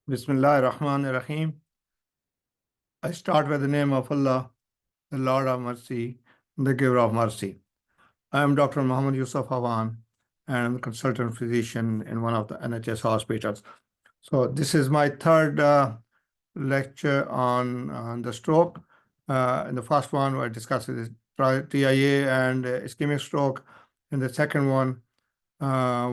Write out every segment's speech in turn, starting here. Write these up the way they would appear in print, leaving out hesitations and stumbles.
Bismillah ar-Rahman ar-Rahim. I start with the name of Allah, the Lord of mercy, the giver of mercy. I am Dr. Muhammad Yusuf Hawan, and I'm a consultant physician in one of the NHS hospitals. So this is my third lecture on the stroke. In the first one, I discussed the TIA and ischemic stroke. In the second one,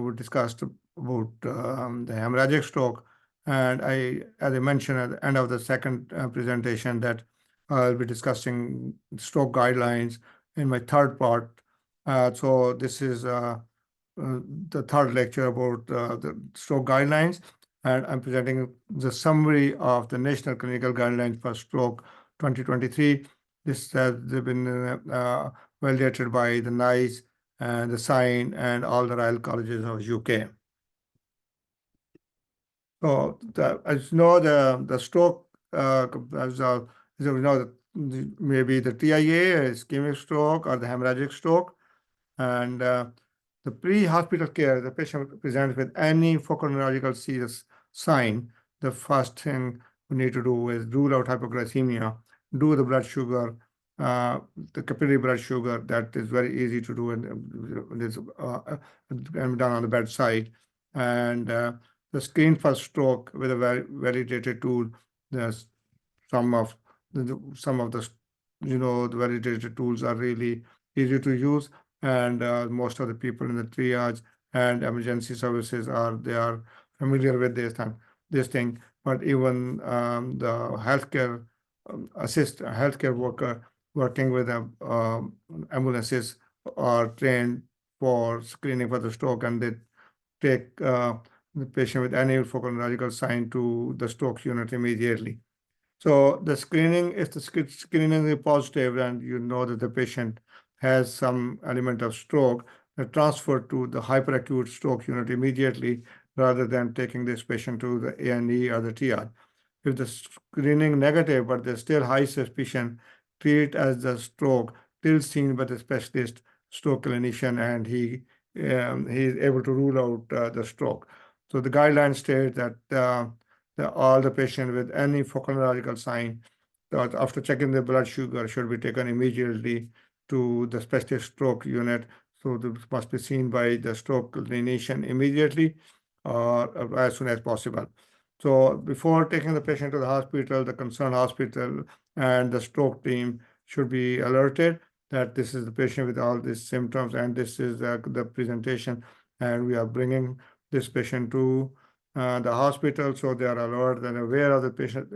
we discussed about the hemorrhagic stroke. And as I mentioned at the end of the second presentation, that I'll be discussing stroke guidelines in my third part. So this is the third lecture about the stroke guidelines, and I'm presenting the summary of the National Clinical Guidelines for Stroke 2023. This has been validated by the NICE and the SIGN and all the Royal Colleges of UK. So as you know, the stroke, as you know, maybe the TIA, ischemic stroke, or the hemorrhagic stroke, and the pre-hospital care, the patient presents with any focal neurological serious sign. The first thing we need to do is rule out hypoglycemia, do the blood sugar, the capillary blood sugar. That is very easy to do, and is done on the bedside. And the screen for stroke with a validated tool. There's some of the the validated tools are really easy to use, and most of the people in the triage and emergency services are familiar with this thing. But even the healthcare healthcare worker working with ambulances are trained for screening for the stroke, and they take the patient with any focal neurological sign to the stroke unit immediately. So the screening, if the screening is positive and you know that the patient has some element of stroke, the transfer to the hyperacute stroke unit immediately rather than taking this patient to the A&E or the triage. If the screening negative, but there's still high suspicion, treat as the stroke till seen by the specialist stroke clinician, and he is able to rule out the stroke. So the guidelines state that all the patient with any focal neurological sign, that after checking the blood sugar, should be taken immediately to the specialist stroke unit. So this must be seen by the stroke clinician immediately or as soon as possible. So before taking the patient to the hospital, the concerned hospital and the stroke team should be alerted that this is the patient with all these symptoms, and this is the presentation, and we are bringing this patient to the hospital, so they are alert and aware of the patient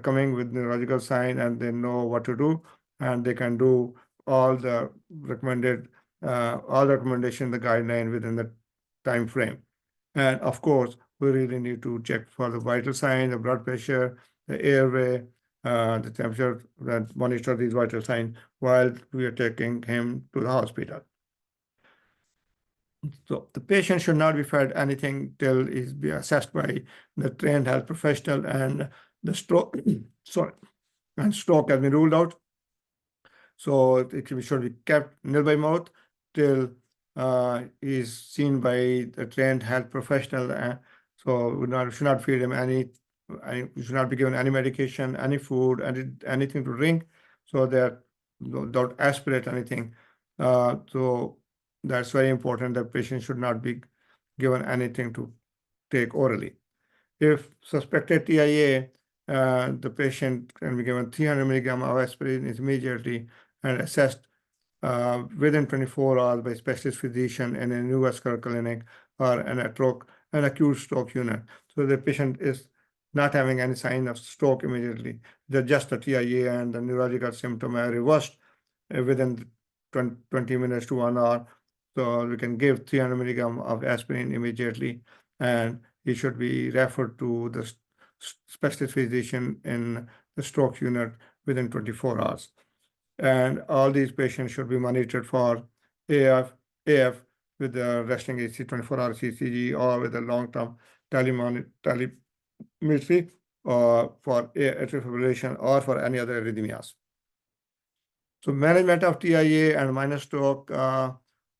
coming with neurological sign, and they know what to do, and they can do all the recommendation, the guideline within the time frame. And of course, we really need to check for the vital signs, the blood pressure, the airway, the temperature, and monitor these vital signs while we are taking him to the hospital. So the patient should not be fed anything till he's be assessed by the trained health professional, and the stroke, and stroke has been ruled out. So it should be kept nil by mouth till is seen by the trained health professional. So we should not feed him you should not be given any medication, any food, anything to drink, so that don't aspirate anything. So that's very important. The patient should not be given anything to take orally. If suspected TIA, the patient can be given 300 milligram of aspirin immediately and assessed within 24 hours by specialist physician in a neurological clinic or an acute stroke unit. So the patient is not having any sign of stroke immediately. They're just a TIA, and the neurological symptom are reversed within 20 minutes to 1 hour. So we can give 300 milligram of aspirin immediately, and he should be referred to the specialist physician in the stroke unit within 24 hours. And all these patients should be monitored for AF with the resting AC 24-hour CCG, or with a long-term telemetry for atrial fibrillation or for any other arrhythmias. So management of TIA and minor stroke,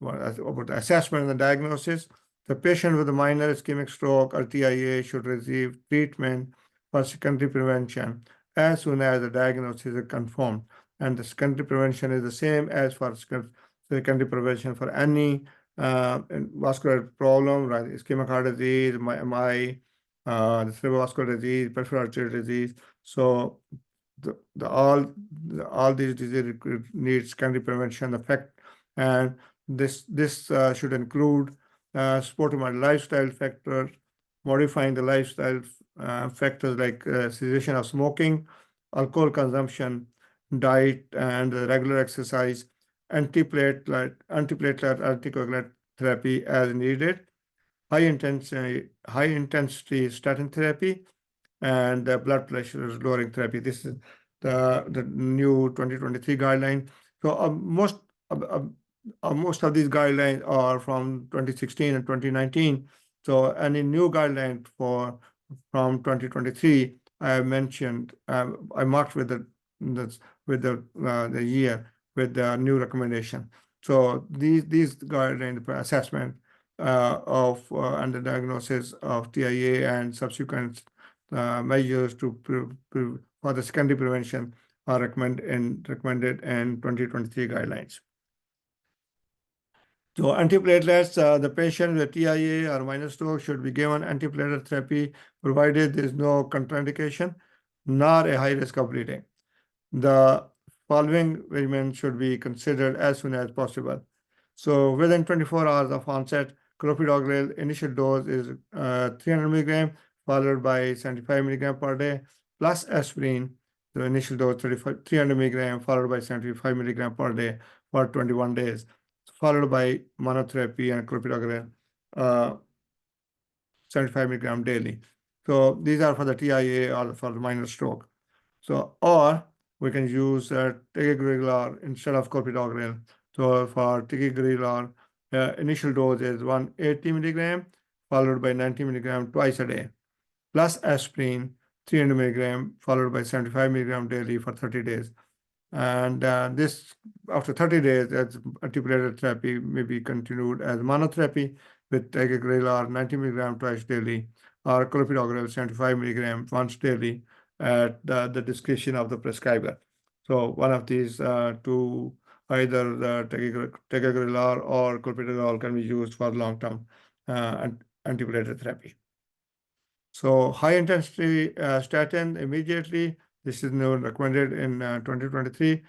about the assessment and the diagnosis. The patient with a minor ischemic stroke or TIA should receive treatment for secondary prevention as soon as the diagnosis is confirmed. And the secondary prevention is the same as for secondary prevention for any vascular problem, right? Ischemic heart disease, MI, the cerebrovascular disease, peripheral artery disease. So all these diseases need secondary prevention effect, and this should include supporting my lifestyle factors, modifying the lifestyle factors like cessation of smoking, alcohol consumption, diet, and regular exercise, antiplatelet anticoagulant therapy as needed, high intensity statin therapy, and blood pressure lowering therapy. This is the new 2023 guideline. So most of these guidelines are from 2016 and 2019. So any new guideline from 2023, I have mentioned, I marked with the year with the new recommendation. So these guideline assessment and the diagnosis of TIA and subsequent measures for the secondary prevention are recommended in 2023 guidelines. So antiplatelets, the patient with TIA or minor stroke should be given antiplatelet therapy provided there is no contraindication nor a high risk of bleeding. The following regimen should be considered as soon as possible. So within 24 hours of onset, clopidogrel initial dose is 300 milligram, followed by 75 milligram per day, plus aspirin, the initial dose 300 milligram, followed by 75 milligram per day for 21 days, followed by monotherapy and clopidogrel 75 milligram daily. So these are for the TIA or for the minor stroke. So, or we can use ticagrelor instead of clopidogrel. So for ticagrelor, initial dose is 180 milligram, followed by 90 milligram twice a day, plus aspirin 300 milligram, followed by 75 milligram daily for 30 days. And this, after 30 days, as antiplatelet therapy may be continued as monotherapy with ticagrelor 90 milligram twice daily, or clopidogrel 75 milligram once daily at the discretion of the prescriber. So one of these two, either the ticagrelor or clopidogrel, can be used for long-term antiplatelet therapy. So high intensity statin immediately. This is now recommended in 2023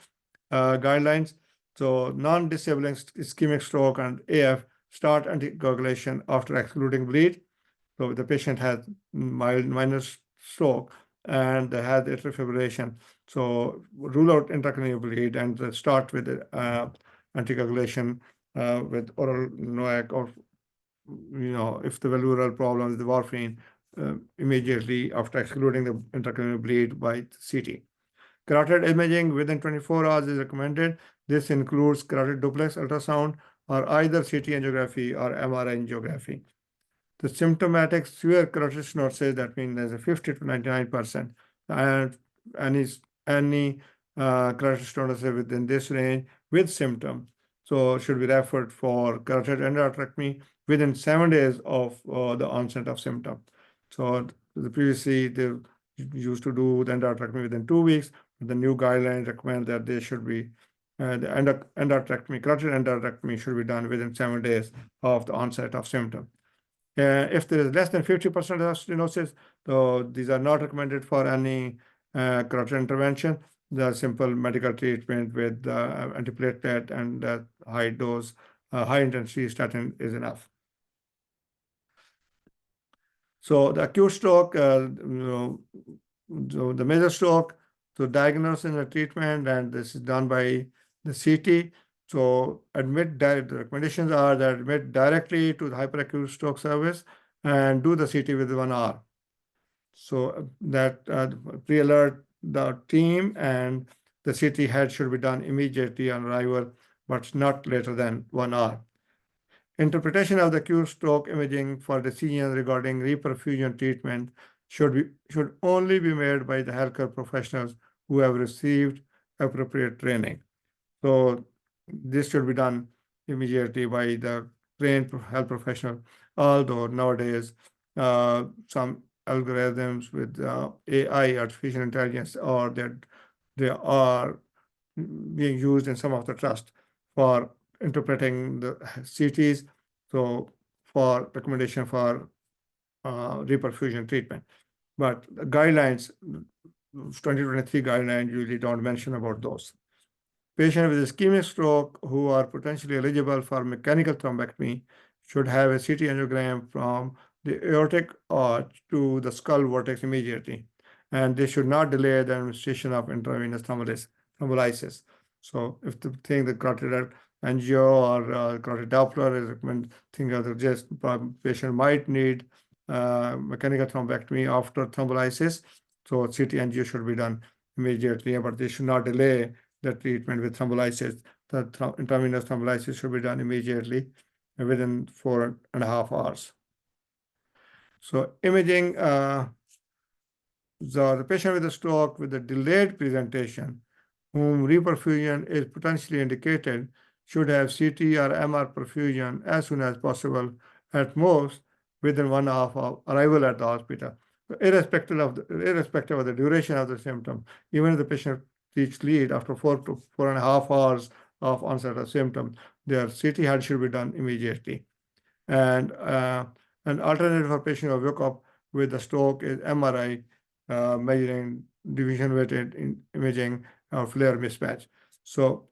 guidelines. So non-disabling ischemic stroke and AF start anticoagulation after excluding bleed. So the patient has minor stroke and they had atrial fibrillation. So rule out intracranial bleed and start with anticoagulation with oral NOAC, or if the valvular problem is the warfarin, immediately after excluding the intracranial bleed by CT. Carotid imaging within 24 hours is recommended. This includes carotid duplex ultrasound or either CT angiography or MRI angiography. The symptomatic severe carotid stenosis, that means there's a 50 to 99%, and any carotid stenosis within this range with symptom, so should be referred for carotid endarterectomy within 7 days of the onset of symptom. So previously they used to do the endarterectomy within 2 weeks. The new guidelines recommend that they should be the endarterectomy, carotid endarterectomy should be done within 7 days of the onset of symptom. If there is less than 50% of stenosis, so these are not recommended for any carotid intervention. The simple medical treatment with antiplatelet and high dose, high intensity statin is enough. So the acute stroke, so the major stroke, so diagnosis and the treatment, and this is done by the CT. So the recommendations are that admit directly to the hyperacute stroke service and do the CT within 1 hour. So that pre-alert the team, and the CT head should be done immediately on arrival, but not later than 1 hour. Interpretation of the acute stroke imaging for decisions regarding reperfusion treatment should only be made by the healthcare professionals who have received appropriate training. So this should be done immediately by the trained health professional. although nowadays some algorithms with AI, artificial intelligence, or that they are being used in some of the trust for interpreting the CTs, so for recommendation for reperfusion treatment. But the guidelines, 2023 guidelines usually don't mention about those. Patients with ischemic stroke who are potentially eligible for mechanical thrombectomy should have a CT angiogram from the aortic arch to the skull vortex immediately, and they should not delay the administration of intravenous thrombolysis. So if the thing the carotid angio or carotid Doppler is recommended, think of the just patient might need mechanical thrombectomy after thrombolysis. So CT angio should be done immediately, but they should not delay the treatment with thrombolysis. The intravenous thrombolysis should be done immediately within 4.5 hours. So imaging, the patient with a stroke with a delayed presentation, whom reperfusion is potentially indicated, should have CT or MR perfusion as soon as possible, at most within 1.5 hour arrival at the hospital. Irrespective of the duration of the symptom, even if the patient reach lead after 4 to 4.5 hours of onset of symptoms, their CT head should be done immediately. And an alternative for patient who woke up with a stroke is MRI, measuring division-weighted imaging of flare mismatch. So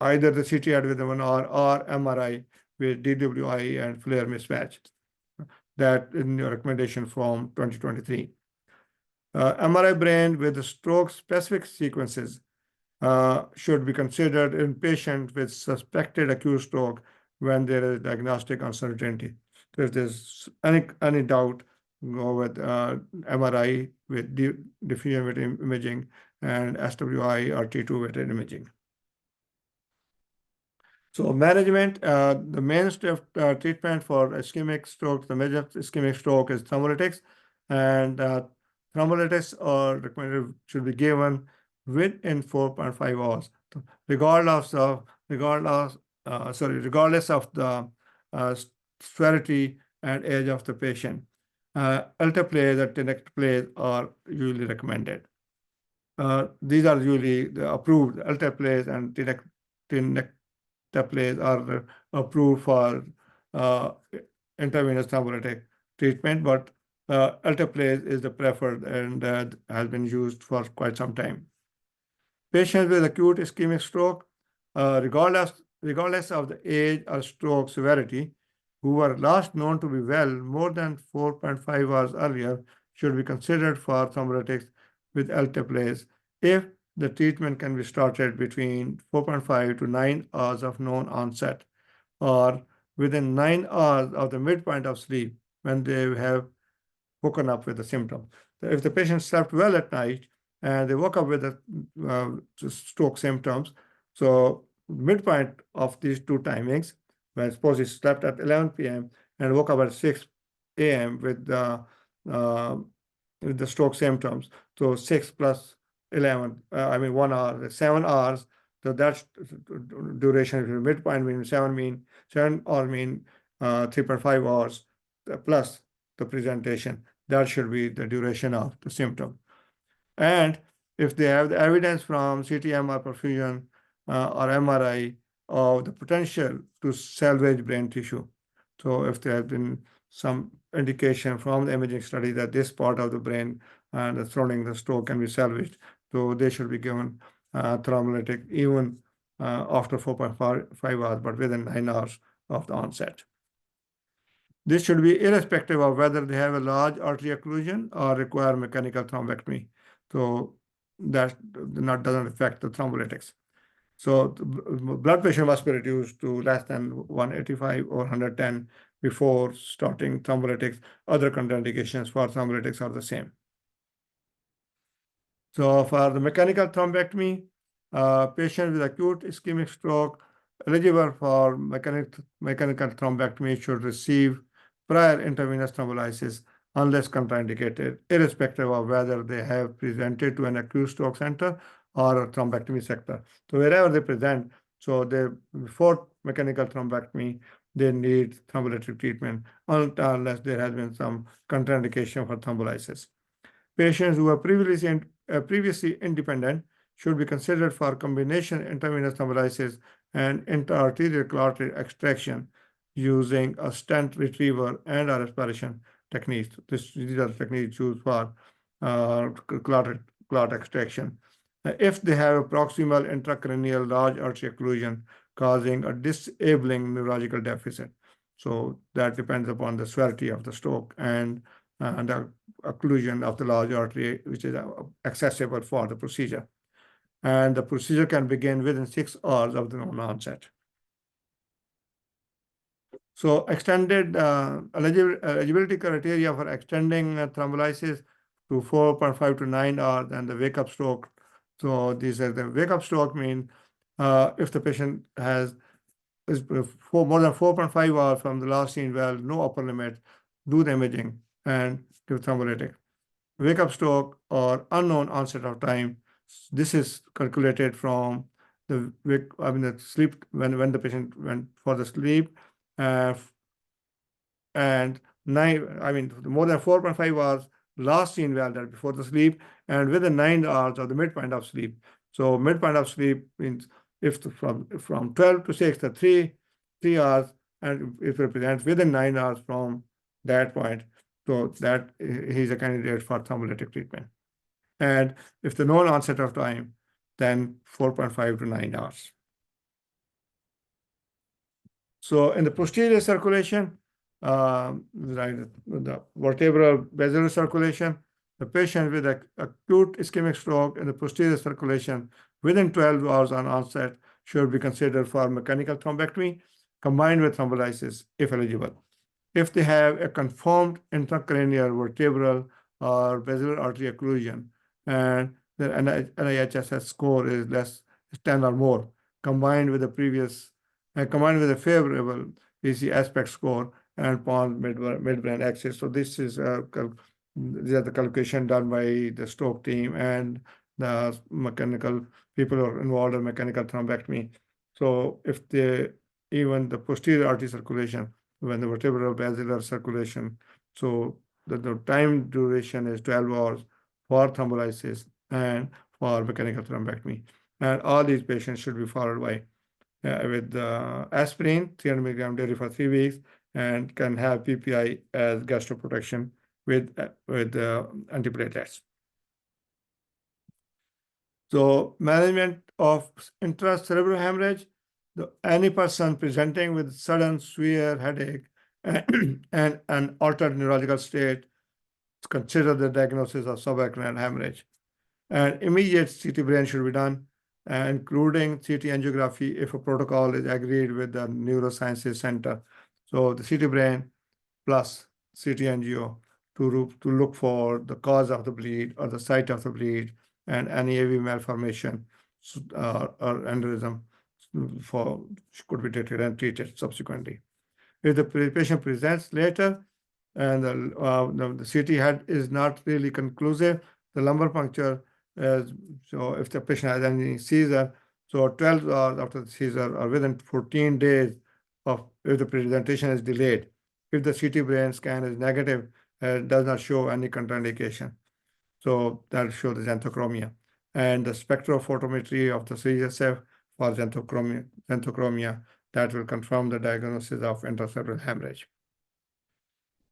either the CT head with 1 hour or MRI with DWI and flare mismatch. That in your recommendation from 2023. MRI brain with the stroke-specific sequences should be considered in patients with suspected acute stroke when there is diagnostic uncertainty. So if there's any doubt, go with MRI with diffusion weighted imaging and SWI or T2 weighted imaging. So management, the mainstay of treatment for ischemic stroke, the major ischemic stroke is thrombolytics, and thrombolytics are recommended should be given within 4.5 hours, regardless of the severity and age of the patient. Alteplase or tenecteplase are usually recommended. These are usually the approved. Alteplase and tenecteplase are approved for intravenous thrombolytic treatment, but alteplase is the preferred and has been used for quite some time. Patients with acute ischemic stroke, regardless of the age or stroke severity, who were last known to be well more than 4.5 hours earlier, should be considered for thrombolytics with alteplase if the treatment can be started between 4.5 to 9 hours of known onset, or within 9 hours of the midpoint of sleep when they have woken up with the symptom. So if the patient slept well at night and they woke up with the stroke symptoms, so midpoint of these two timings, when suppose he slept at 11 p.m. and woke up at 6 a.m. with the stroke symptoms, so 6 plus 11, 1 hour, 7 hours. So that's duration. Midpoint means 7 or 3.5 hours plus the presentation. That should be the duration of the symptom. And if they have the evidence from CT/MR perfusion or MRI of the potential to salvage brain tissue, so if there has been some indication from the imaging study that this part of the brain and surrounding the stroke can be salvaged, so they should be given thrombolytic even after 4.5 hours, but within 9 hours of the onset. This should be irrespective of whether they have a large artery occlusion or require mechanical thrombectomy. So that doesn't affect the thrombolytics. So the blood pressure must be reduced to less than 185 or 110 before starting thrombolytics. Other contraindications for thrombolytics are the same. So for the mechanical thrombectomy, patients with acute ischemic stroke eligible for mechanical thrombectomy should receive prior intravenous thrombolysis unless contraindicated, irrespective of whether they have presented to an acute stroke center or a thrombectomy sector. So wherever they present, so before mechanical thrombectomy, they need thrombolytic treatment unless there has been some contraindication for thrombolysis. Patients who were previously independent should be considered for combination intravenous thrombolysis and intraarterial clot extraction using a stent retriever and or aspiration techniques. These are the techniques used for uh, clot extraction. If they have a proximal intracranial large artery occlusion causing a disabling neurological deficit. So that depends upon the severity of the stroke and the occlusion of the large artery, which is accessible for the procedure. And the procedure can begin within 6 hours of the known onset. So extended eligibility criteria for extending thrombolysis to 4.5 to 9 hours and the wake-up stroke. So these are the wake-up stroke mean if the patient has more than 4.5 hours from the last seen valve, no upper limit, do the imaging and give thrombolytic. Wake-up stroke or unknown onset of time. This is calculated from the sleep when the patient went for the sleep, and more than 4.5 hours last seen valve that before the sleep, and within 9 hours of the midpoint of sleep. So midpoint of sleep means if from 12 to 6, the 3 hours, and it represents within 9 hours from that point. So that he's a candidate for thrombolytic treatment. And if the known onset of time, then 4.5 to 9 hours. So in the posterior circulation, the vertebral basilar circulation, the patient with acute ischemic stroke in the posterior circulation within 12 hours on onset should be considered for mechanical thrombectomy combined with thrombolysis if eligible. If they have a confirmed intracranial vertebral or basilar artery occlusion and the NIHSS score is less 10 or more, combined with a favorable PC aspect score and pons midbrain axis. So these are the calculation done by the stroke team and the mechanical people who are involved in mechanical thrombectomy. So if even the posterior artery circulation, when the vertebral basilar circulation, so the time duration is 12 hours for thrombolysis and for mechanical thrombectomy. And all these patients should be followed by with aspirin, 300 milligram daily for 3 weeks, and can have PPI as gastroprotection with antiplatelets. So management of intracerebral hemorrhage, any person presenting with sudden severe headache and an altered neurological state, consider the diagnosis of subarachnoid hemorrhage. And immediate CT brain should be done, including CT angiography if a protocol is agreed with the neurosciences center. So the CT brain plus CT angio to look for the cause of the bleed or the site of the bleed and any AV malformation or aneurysm could be detected and treated subsequently. If the patient presents later and the CT head is not really conclusive, the lumbar puncture so if the patient has any seizure, so 12 hours after the seizure or within 14 days if the presentation is delayed, if the CT brain scan is negative, does not show any contraindication. So that shows the xanthochromia. And the spectrophotometry of the CSF for xanthochromia, that will confirm the diagnosis of intracerebral hemorrhage.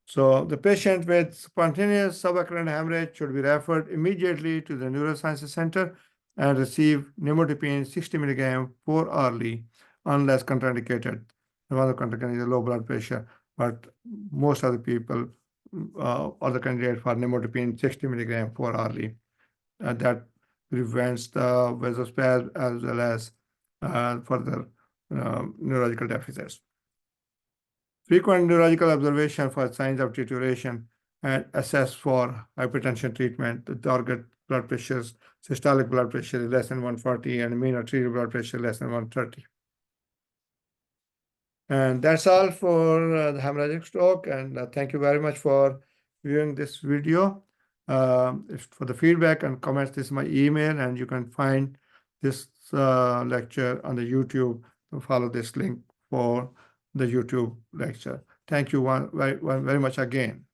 So the patient with spontaneous subarachnoid hemorrhage should be referred immediately to the neurosciences center and receive nimodipine 60 milligram 4 hourly unless contraindicated. One of the contraindications is low blood pressure, but most of the people are the candidate for nimodipine 60 milligram 4 hourly. That prevents the vasospasm as well as further neurological deficits. Frequent neurological observation for signs of deterioration and assess for hypertension treatment. The target blood pressure, systolic blood pressure is less than 140 and mean arterial blood pressure less than 130. And that's all for the hemorrhagic stroke. And thank you very much for viewing this video. For the feedback and comments, this is my email, and you can find this lecture on the YouTube. Follow this link for the YouTube lecture. Thank you very much again.